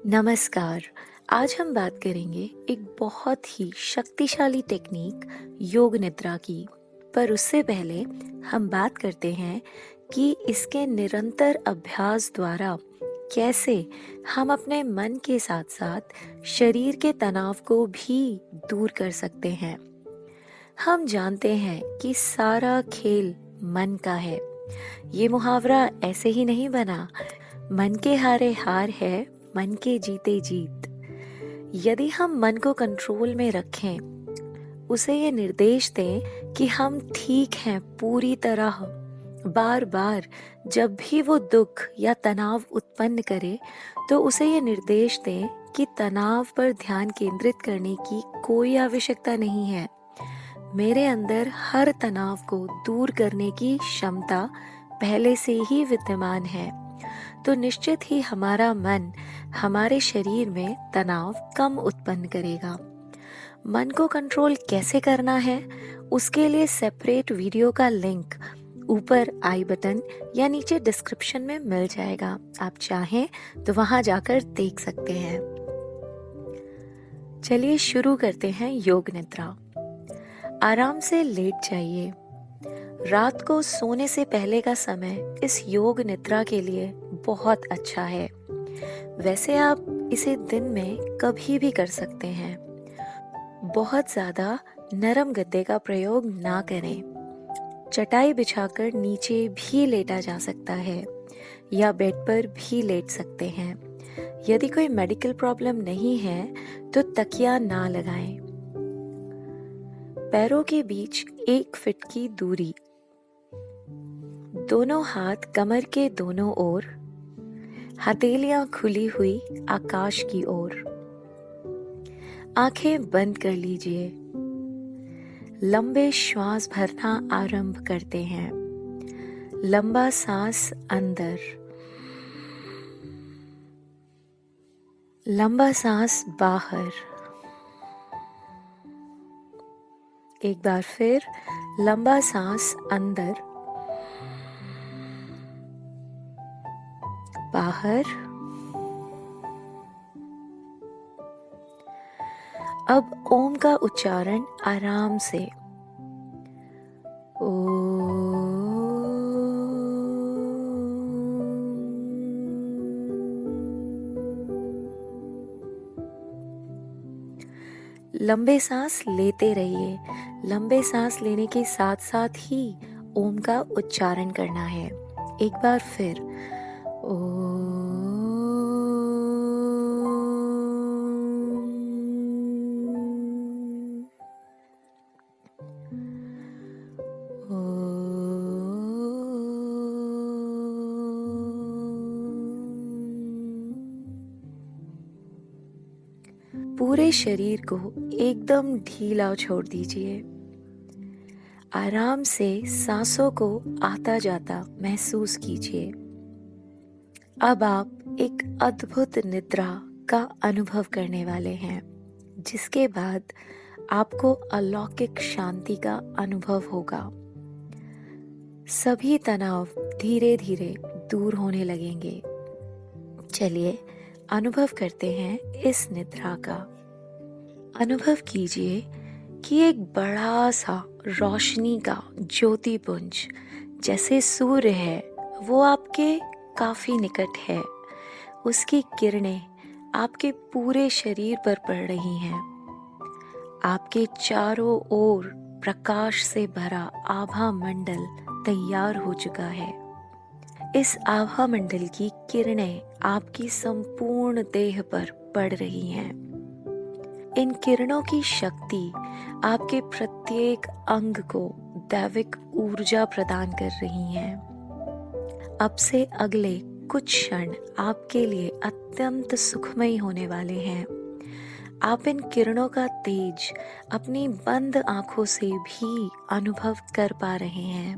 नमस्कार। आज हम बात करेंगे एक बहुत ही शक्तिशाली टेक्निक योग निद्रा की। पर उससे पहले हम बात करते हैं कि इसके निरंतर अभ्यास द्वारा कैसे हम अपने मन के साथ-साथ शरीर के तनाव को भी दूर कर सकते हैं। हम जानते हैं कि सारा खेल मन का है। ये मुहावरा ऐसे ही नहीं बना, मन के हारे हार है, मन के जीते जीत। यदि हम मन को कंट्रोल में रखें, उसे ये निर्देश दें कि हम ठीक हैं पूरी तरह, बार बार जब भी वो दुख या तनाव उत्पन्न करे, तो उसे ये निर्देश दें कि तनाव पर ध्यान केंद्रित करने की कोई आवश्यकता नहीं है। मेरे अंदर हर तनाव को दूर करने की क्षमता पहले से ही विद्यमान है। तो निश्चित ही हमारा मन हमारे शरीर में तनाव कम उत्पन्न करेगा। मन को कंट्रोल कैसे करना है, उसके लिए सेपरेट वीडियो का लिंक ऊपर आई बटन या नीचे डिस्क्रिप्शन में मिल जाएगा। आप चाहें तो वहां जाकर देख सकते हैं। चलिए शुरू करते हैं योग निद्रा। आराम से लेट जाइए। रात को सोने से पहले का समय इस योग निद्रा के लिए बहुत अच्छा है। वैसे आप इसे दिन में कभी भी कर सकते हैं। बहुत ज़्यादा नरम गद्दे का प्रयोग ना करें। चटाई बिछाकर नीचे भी लेटा जा सकता है या बेड पर भी लेट सकते हैं। यदि कोई मेडिकल प्रॉब्लम नहीं है तो तकिया ना लगाएं। पैरों के बीच 1 फीट की दूरी। दोनों हाथ कमर के दोनों ओर, हथेलियां खुली हुई आकाश की ओर। आंखें बंद कर लीजिए। लंबे श्वास भरना आरंभ करते हैं। लंबा सांस अंदर, लंबा सांस बाहर। एक बार फिर लंबा सांस अंदर, बाहर। अब ओम का उच्चारण आराम से। लंबे सांस लेते रहिए। लंबे सांस लेने के साथ साथ ही ओम का उच्चारण करना है। एक बार फिर पूरे शरीर को एकदम ढीला छोड़ दीजिए। आराम से सांसों को आता जाता महसूस कीजिए। अब आप एक अद्भुत निद्रा का अनुभव करने वाले हैं, जिसके बाद आपको अलौकिक शांति का अनुभव होगा। सभी तनाव धीरे धीरे दूर होने लगेंगे। चलिए अनुभव करते हैं इस निद्रा का। अनुभव कीजिए कि एक बड़ा सा रोशनी का ज्योतिपुंज जैसे सूर्य है, वो आपके काफी निकट है। उसकी किरणें आपके पूरे शरीर पर पड़ रही हैं। आपके चारों ओर प्रकाश से भरा आभा मंडल तैयार हो चुका है। इस आभा मंडल की किरणें आपकी संपूर्ण देह पर पड़ रही हैं। इन किरणों की शक्ति आपके प्रत्येक अंग को दैविक ऊर्जा प्रदान कर रही हैं। अब से अगले कुछ क्षण आपके लिए अत्यंत सुखमय होने वाले हैं। आप इन किरणों का तेज अपनी बंद आंखों से भी अनुभव कर पा रहे हैं।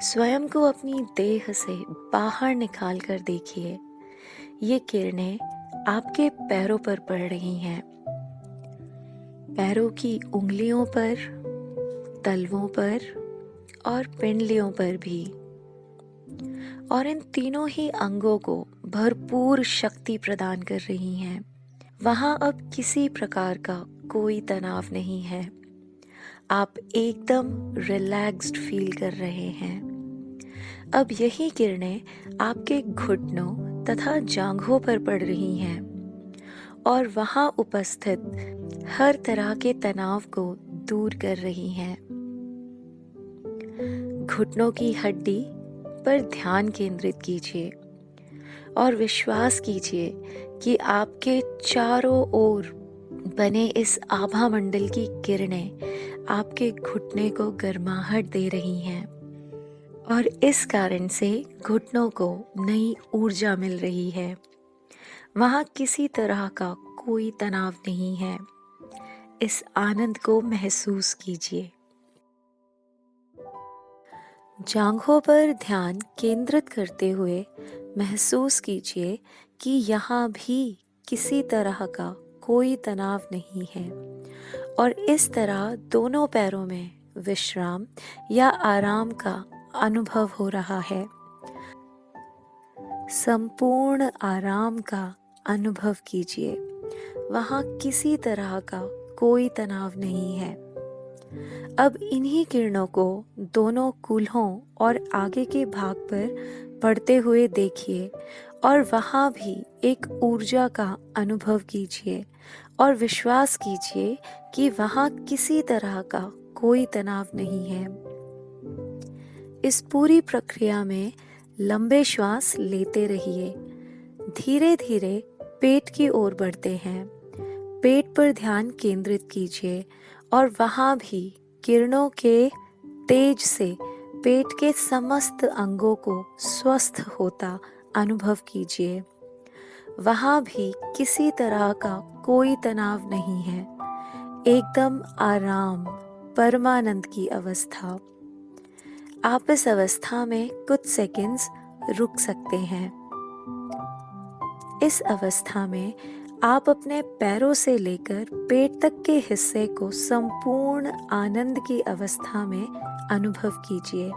स्वयं को अपनी देह से बाहर निकाल कर देखिए। ये किरणें आपके पैरों पर पड़ रही हैं। पैरों की उंगलियों पर, तलवों पर और पिंडलियों पर भी। और इन तीनों ही अंगों को भरपूर शक्ति प्रदान कर रही हैं। वहाँ अब किसी प्रकार का कोई तनाव नहीं है। आप एकदम रिलैक्स्ड फील कर रहे हैं। अब यही किरणें आपके घुटनों तथा जांघों पर पड़ रही हैं और वहाँ उपस्थित हर तरह के तनाव को दूर कर रही हैं। घुटनों की हड्डी पर ध्यान केंद्रित कीजिए और विश्वास कीजिए कि आपके चारों ओर बने इस आभा मंडल की किरणें आपके घुटने को गर्माहट दे रही हैं और इस कारण से घुटनों को नई ऊर्जा मिल रही है। वहाँ किसी तरह का कोई तनाव नहीं है। इस आनंद को महसूस कीजिए। जांघों पर ध्यान केंद्रित करते हुए महसूस कीजिए कि यहाँ भी किसी तरह का कोई तनाव नहीं है और इस तरह दोनों पैरों में विश्राम या आराम का अनुभव हो रहा है। संपूर्ण आराम का अनुभव कीजिए। वहाँ किसी तरह का कोई तनाव नहीं है। अब इन्हीं किरणों को दोनों कूल्हों और आगे के भाग पर पड़ते हुए देखिए और वहाँ भी एक ऊर्जा का अनुभव कीजिए और विश्वास कीजिए कि वहाँ किसी तरह का कोई तनाव नहीं है। इस पूरी प्रक्रिया में लंबे श्वास लेते रहिए। धीरे धीरे पेट की ओर बढ़ते हैं। पेट पर ध्यान केंद्रित कीजिए और वहाँ भी किरणों के तेज से पेट के समस्त अंगों को स्वस्थ होता अनुभव कीजिए। वहाँ भी किसी तरह का कोई तनाव नहीं है। एकदम आराम, परमानंद की अवस्था। आप इस अवस्था में कुछ सेकंड्स रुक सकते हैं। इस अवस्था में आप अपने पैरों से लेकर पेट तक के हिस्से को संपूर्ण आनंद की अवस्था में अनुभव कीजिए।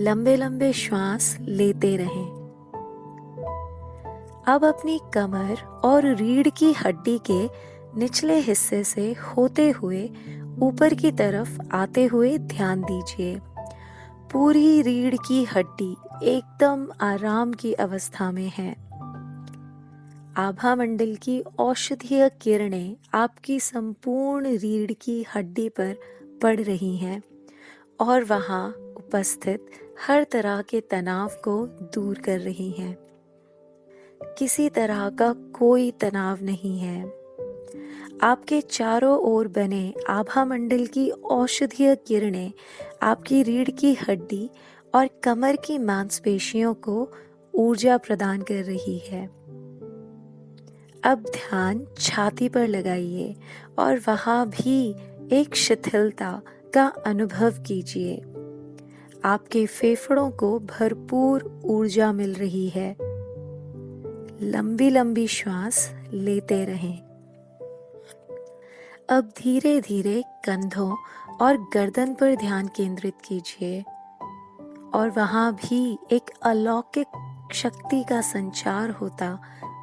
लंबे लंबे श्वास लेते रहें। अब अपनी कमर और रीढ़ की हड्डी के निचले हिस्से से होते हुए ऊपर की तरफ आते हुए ध्यान दीजिए। पूरी रीढ़ की हड्डी एकदम आराम की अवस्था में है। आभा मंडल की औषधीय किरणें आपकी संपूर्ण रीढ़ की हड्डी पर पड़ रही हैं और वहाँ उपस्थित हर तरह के तनाव को दूर कर रही हैं। किसी तरह का कोई तनाव नहीं है। आपके चारों ओर बने आभा मंडल की औषधीय किरणें आपकी रीढ़ की हड्डी और कमर की मांसपेशियों को ऊर्जा प्रदान कर रही है। अब ध्यान छाती पर लगाइए और वहाँ भी एक शिथिलता का अनुभव कीजिए। आपके फेफड़ों को भरपूर ऊर्जा मिल रही है। लंबी लंबी श्वास लेते रहें। अब धीरे धीरे कंधों और गर्दन पर ध्यान केंद्रित कीजिए और वहाँ भी एक अलौकिक शक्ति का संचार होता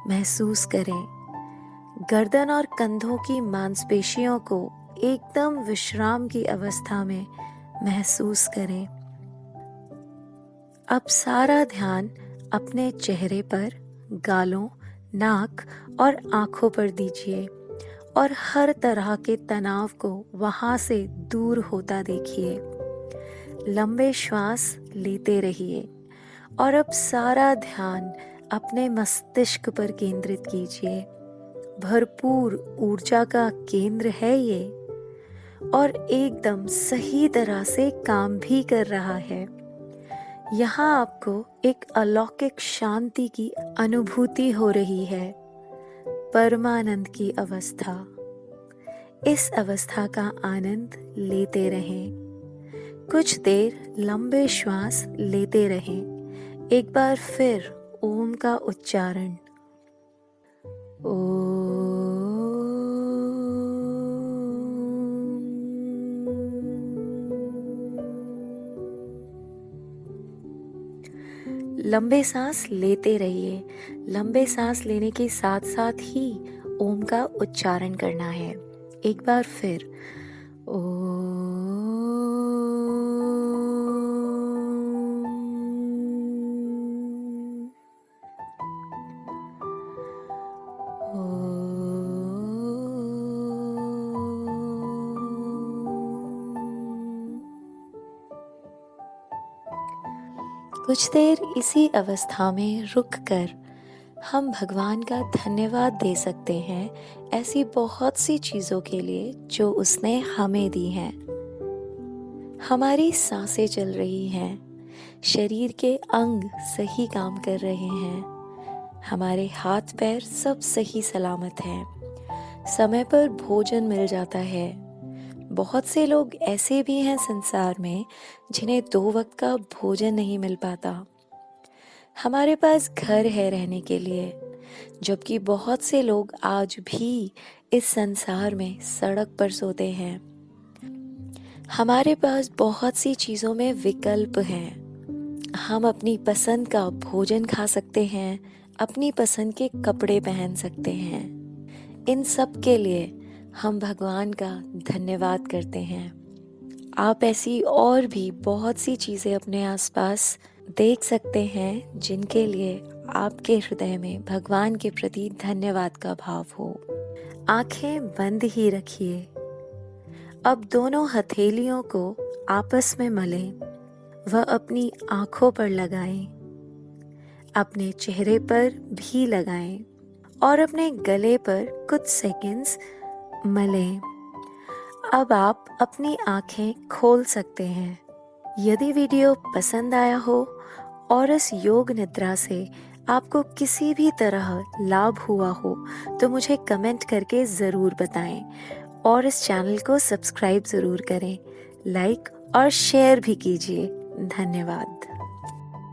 महसूस करें। गर्दन और कंधों की मांसपेशियों को एकदम विश्राम की अवस्था में महसूस करें। अब सारा ध्यान अपने चेहरे पर, गालों, नाक और आँखों पर दीजिए और हर तरह के तनाव को वहाँ से दूर होता देखिए। लंबे श्वास लेते रहिए और अब सारा ध्यान अपने मस्तिष्क पर केंद्रित कीजिए। भरपूर ऊर्जा का केंद्र है ये और एकदम सही तरह से काम भी कर रहा है। यहाँ आपको एक अलौकिक शांति की अनुभूति हो रही है। परमानंद की अवस्था। इस अवस्था का आनंद लेते रहें। कुछ देर लंबे श्वास लेते रहें। एक बार फिर ओम का उच्चारण। ओम। लंबे सांस लेते रहिए। लंबे सांस लेने के साथ साथ ही ओम का उच्चारण करना है। एक बार फिर ओम। कुछ देर इसी अवस्था में रुककर हम भगवान का धन्यवाद दे सकते हैं ऐसी बहुत सी चीज़ों के लिए जो उसने हमें दी हैं। हमारी सांसें चल रही हैं, शरीर के अंग सही काम कर रहे हैं, हमारे हाथ पैर सब सही सलामत हैं, समय पर भोजन मिल जाता है। बहुत से लोग ऐसे भी हैं संसार में जिन्हें 2 वक्त का भोजन नहीं मिल पाता। हमारे पास घर है रहने के लिए, जबकि बहुत से लोग आज भी इस संसार में सड़क पर सोते हैं। हमारे पास बहुत सी चीज़ों में विकल्प हैं। हम अपनी पसंद का भोजन खा सकते हैं, अपनी पसंद के कपड़े पहन सकते हैं। इन सब के लिए हम भगवान का धन्यवाद करते हैं। आप ऐसी और भी बहुत सी चीज़ें अपने आसपास देख सकते हैं जिनके लिए आपके हृदय में भगवान के प्रति धन्यवाद का भाव हो। आंखें बंद ही रखिए। अब दोनों हथेलियों को आपस में मलें, वह अपनी आंखों पर लगाएं, अपने चेहरे पर भी लगाएं और अपने गले पर कुछ सेकंड्स मलें। अब आप अपनी आंखें खोल सकते हैं। यदि वीडियो पसंद आया हो और इस योग निद्रा से आपको किसी भी तरह लाभ हुआ हो तो मुझे कमेंट करके ज़रूर बताएं और इस चैनल को सब्सक्राइब ज़रूर करें, लाइक और शेयर भी कीजिए। धन्यवाद।